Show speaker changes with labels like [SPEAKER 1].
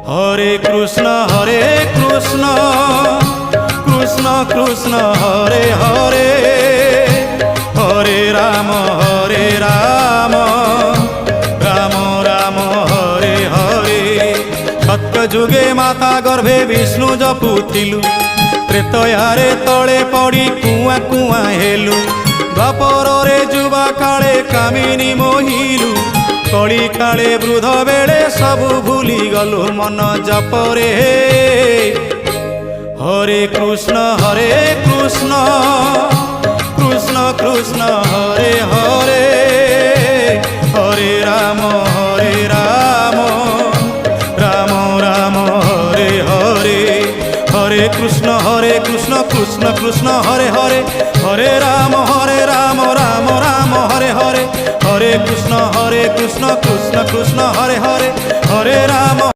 [SPEAKER 1] হরে কৃষ্ণ কৃষ্ণ কৃষ্ণ হরে হরে, হরে রাম রাম রাম হরে হরে। সত্য যুগে মাতা গর্ভে বিষ্ণু জপুଥିଲୁ, ତ୍ରେତୟାରେ ତଳେ ପଡ଼ି କୁଆଁ କୁଆଁ ହେଲୁ, ଦ୍ୱାପରରେ ଯୁବା କାଳେ କାମିନୀ ମୋହିଲୁ, କଳି କାଳେ ବୃଦ୍ଧ ବେଳେ ସବୁ ଭୁଲି ଗଲୁ ମନ ଜପରେ। হরে কৃষ্ণ কৃষ্ণ কৃষ্ণ হরে হরে, হরে রাম রাম রাম হরে হরে। হরে কৃষ্ণ কৃষ্ণ কৃষ্ণ হরে হরে, হরে রাম রাম রাম হরে হরে। হরে কৃষ্ণ কৃষ্ণ কৃষ্ণ হরে হরে, হরে রাম।